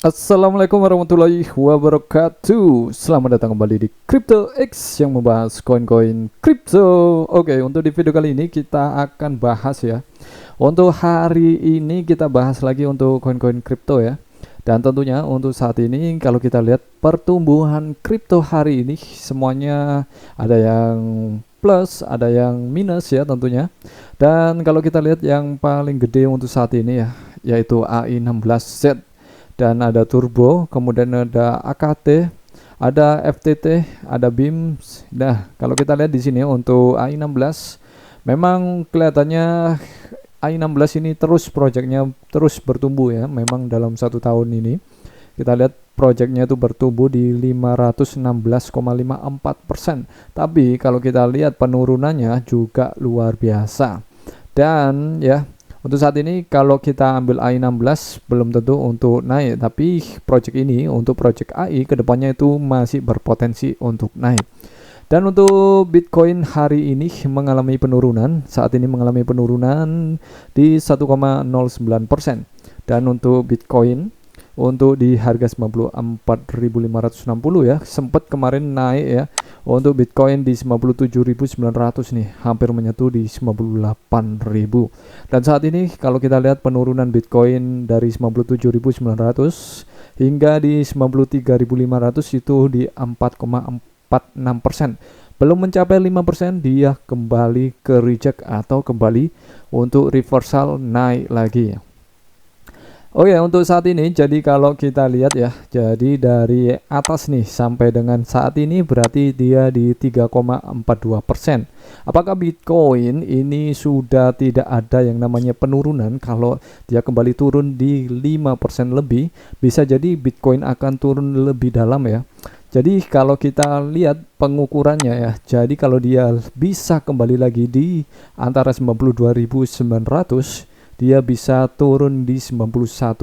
Assalamualaikum warahmatullahi wabarakatuh. Selamat datang kembali di Crypto X yang membahas koin-koin kripto. Oke, untuk di video kali ini kita akan bahas ya. Untuk hari ini kita bahas lagi untuk koin-koin kripto ya. Dan tentunya untuk saat ini kalau kita lihat pertumbuhan kripto hari ini semuanya ada yang plus, ada yang minus ya tentunya. Dan kalau kita lihat yang paling gede untuk saat ini ya, yaitu AI16Z, dan ada turbo, kemudian ada AKT, ada FTT, ada BIMS. Nah, kalau kita lihat di sini untuk AI16 memang kelihatannya AI16 ini terus proyeknya terus bertumbuh ya. Memang dalam 1 tahun ini kita lihat proyeknya itu bertumbuh di 516,54%. Tapi kalau kita lihat penurunannya juga luar biasa. Dan ya, untuk saat ini kalau kita ambil AI16 belum tentu untuk naik, tapi project ini untuk project AI kedepannya itu masih berpotensi untuk naik. Dan untuk Bitcoin hari ini mengalami penurunan, saat ini mengalami penurunan di 1,09%. Dan untuk Bitcoin untuk di harga 94.560 ya, sempat kemarin naik ya. Untuk Bitcoin di 57.900 nih, hampir menyentuh di 58.000. Dan saat ini kalau kita lihat penurunan Bitcoin dari 57.900 hingga di 93.500 itu di 4,46%. Belum mencapai 5%, dia kembali ke reject atau kembali untuk reversal naik lagi. Oh ya, untuk saat ini jadi kalau kita lihat ya, jadi dari atas nih sampai dengan saat ini berarti dia di 3,42%. Apakah Bitcoin ini sudah tidak ada yang namanya penurunan? Kalau dia kembali turun di 5% lebih, bisa jadi Bitcoin akan turun lebih dalam ya. Jadi kalau kita lihat pengukurannya ya, jadi kalau dia bisa kembali lagi di antara 92.900, dia bisa turun di 91.000.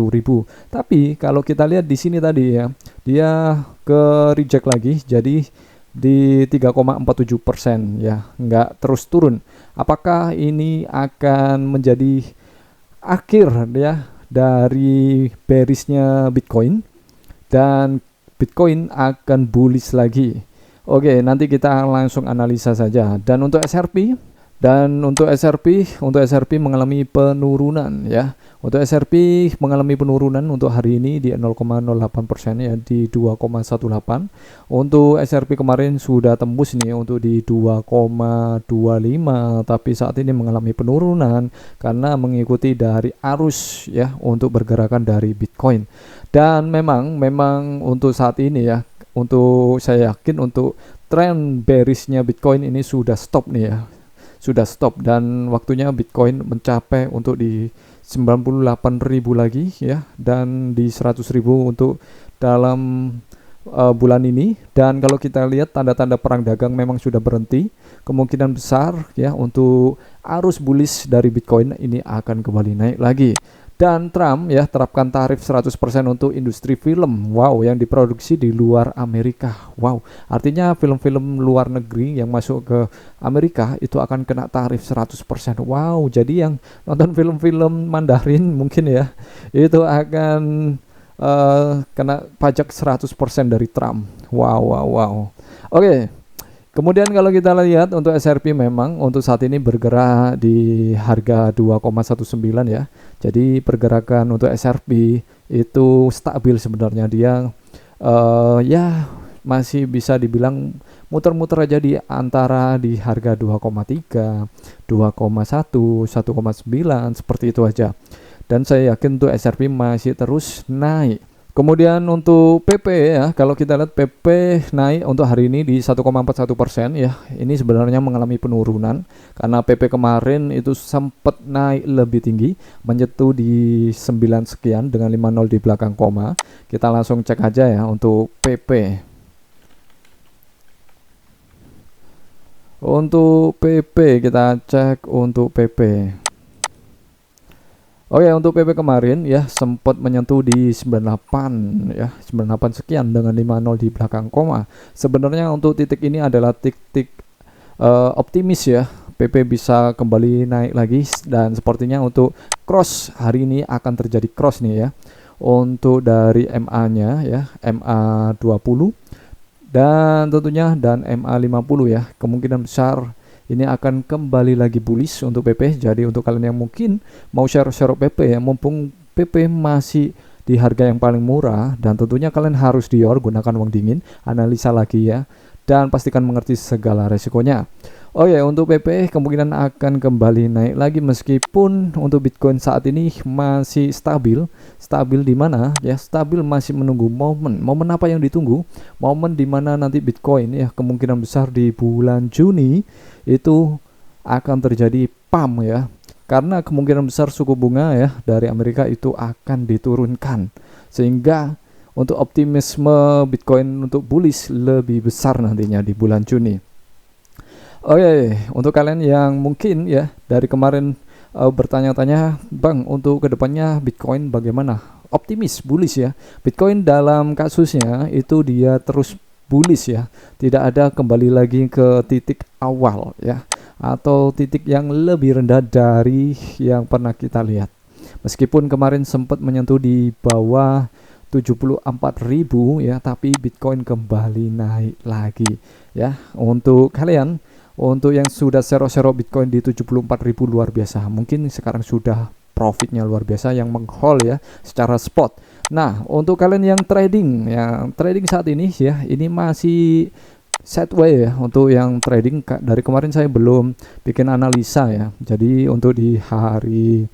Tapi kalau kita lihat di sini tadi ya, dia ke reject lagi jadi di 3,47% ya, nggak terus turun. Apakah ini akan menjadi akhir ya dari bearishnya Bitcoin dan Bitcoin akan bullish lagi? Oke, nanti kita langsung analisa saja. Dan untuk SRP mengalami penurunan ya. Untuk SRP mengalami penurunan untuk hari ini di 0,08% ya, di 2,18. Untuk SRP kemarin sudah tembus nih untuk di 2,25, tapi saat ini mengalami penurunan karena mengikuti dari arus ya untuk pergerakan dari Bitcoin. Dan memang untuk saat ini ya, untuk saya yakin untuk tren bearishnya Bitcoin ini sudah stop nih ya. Sudah stop dan waktunya Bitcoin mencapai untuk di 98.000 lagi ya, dan di 100.000 untuk dalam bulan ini. Dan kalau kita lihat tanda-tanda perang dagang memang sudah berhenti, kemungkinan besar ya untuk arus bullish dari Bitcoin ini akan kembali naik lagi. Dan Trump ya terapkan tarif 100% untuk industri film, wow, yang diproduksi di luar Amerika. Wow, artinya film-film luar negeri yang masuk ke Amerika itu akan kena tarif 100%. Wow, jadi yang nonton film-film Mandarin mungkin ya itu akan kena pajak 100% dari Trump. Wow. Oke. Kemudian kalau kita lihat untuk SRP memang untuk saat ini bergerak di harga 2,19 ya. Jadi pergerakan untuk SRP itu stabil sebenarnya, dia ya masih bisa dibilang muter-muter aja di antara di harga 2,3, 2,1, 1,9 seperti itu aja. Dan saya yakin untuk SRP masih terus naik. Kemudian untuk PP ya, kalau kita lihat PP naik untuk hari ini di 1,41% ya. Ini sebenarnya mengalami penurunan karena PP kemarin itu sempat naik lebih tinggi, menyentuh di 9 sekian dengan 50 di belakang koma. Kita langsung cek aja ya untuk PP. Untuk PP kita cek untuk PP. Oh ya, untuk PP kemarin ya sempat menyentuh di 98 ya, 98 sekian dengan 50 di belakang koma. Sebenarnya untuk titik ini adalah titik optimis ya. PP bisa kembali naik lagi dan sepertinya untuk cross hari ini akan terjadi cross nih ya. untuk dari MA-nya ya, MA20 dan tentunya dan MA50 ya. Kemungkinan besar ini akan kembali lagi bullish untuk PP. Jadi untuk kalian yang mungkin mau share PP ya, mumpung PP masih di harga yang paling murah, dan tentunya kalian harus gunakan uang dingin, analisa lagi ya, dan pastikan mengerti segala resikonya. Oh ya, untuk PP kemungkinan akan kembali naik lagi, meskipun untuk Bitcoin saat ini masih stabil. Stabil di mana ya? Stabil masih menunggu momen. Momen apa yang ditunggu? Momen di mana nanti Bitcoin ya kemungkinan besar di bulan Juni itu akan terjadi pump ya. Karena kemungkinan besar suku bunga ya dari Amerika itu akan diturunkan. Sehingga untuk optimisme Bitcoin untuk bullish lebih besar nantinya di bulan Juni. Oke, untuk kalian yang mungkin ya dari kemarin bertanya-tanya, Bang, untuk kedepannya Bitcoin bagaimana? Optimis, bullish ya. Bitcoin dalam kasusnya itu dia terus bullish ya. Tidak ada kembali lagi ke titik awal ya, atau titik yang lebih rendah dari yang pernah kita lihat. Meskipun kemarin sempat menyentuh di bawah 74.000 ya, tapi Bitcoin kembali naik lagi ya. Untuk kalian, untuk yang sudah sero-sero Bitcoin di 74.000 luar biasa. Mungkin sekarang sudah profitnya luar biasa yang meng-hold ya secara spot. Nah, untuk kalian yang trading saat ini ya, ini masih sideways ya. Untuk yang trading dari kemarin saya belum bikin analisa ya. Jadi untuk di hari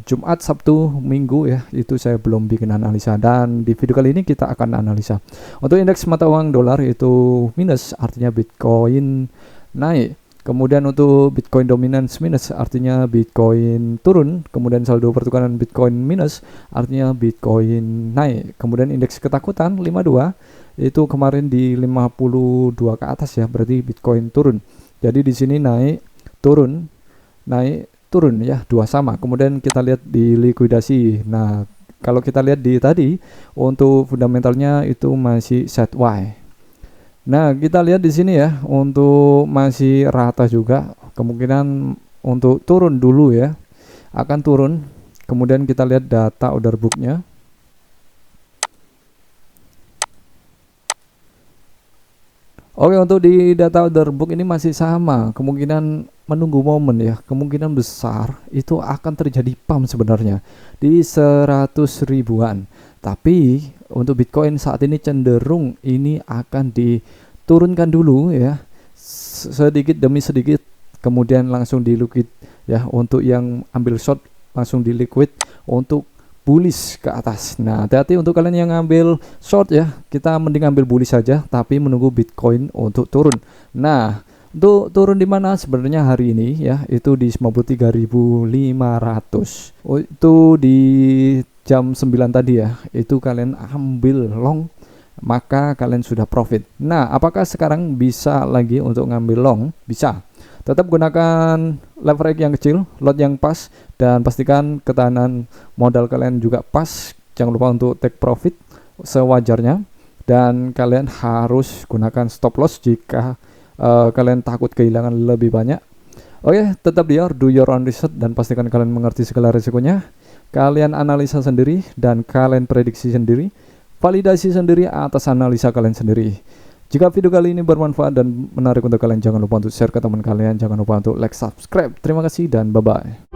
Jumat, Sabtu, Minggu ya, itu saya belum bikin analisa, dan di video kali ini kita akan analisa. Untuk indeks mata uang dolar itu minus, artinya Bitcoin naik. Kemudian untuk Bitcoin dominance minus, artinya Bitcoin turun. Kemudian saldo pertukaran Bitcoin minus, artinya Bitcoin naik. Kemudian indeks ketakutan 52 itu kemarin di 52 ke atas ya, berarti Bitcoin turun. Jadi di sini naik turun ya, dua sama. Kemudian kita lihat di likuidasi. Nah, kalau kita lihat di tadi untuk fundamentalnya itu masih sideways. Nah, kita lihat di sini ya, untuk masih rata juga, kemungkinan untuk turun dulu ya, akan turun. Kemudian kita lihat data order booknya. Oke, untuk di data order book ini masih sama, kemungkinan menunggu momen ya, kemungkinan besar itu akan terjadi pump sebenarnya di 100 ribuan. Tapi untuk Bitcoin saat ini cenderung ini akan diturunkan dulu ya, sedikit demi sedikit, kemudian langsung diliquid ya. Untuk yang ambil short langsung diliquid untuk bullish ke atas. Nah, hati-hati untuk kalian yang ngambil short ya, kita mending ambil bullish saja tapi menunggu Bitcoin untuk turun. Nah, untuk turun di mana sebenarnya hari ini ya, itu di 53.500. Itu di jam 9 tadi ya, itu kalian ambil long, maka kalian sudah profit. Nah, apakah sekarang bisa lagi untuk ngambil long? Bisa. Tetap gunakan leverage yang kecil, lot yang pas, dan pastikan ketahanan modal kalian juga pas. Jangan lupa untuk take profit sewajarnya, dan kalian harus gunakan stop loss jika kalian takut kehilangan lebih banyak. Oke, tetap do your own research, dan pastikan kalian mengerti segala risikonya. Kalian analisa sendiri dan kalian prediksi sendiri, validasi sendiri atas analisa kalian sendiri. Jika video kali ini bermanfaat dan menarik untuk kalian, jangan lupa untuk share ke teman kalian, jangan lupa untuk like, subscribe. Terima kasih dan bye-bye.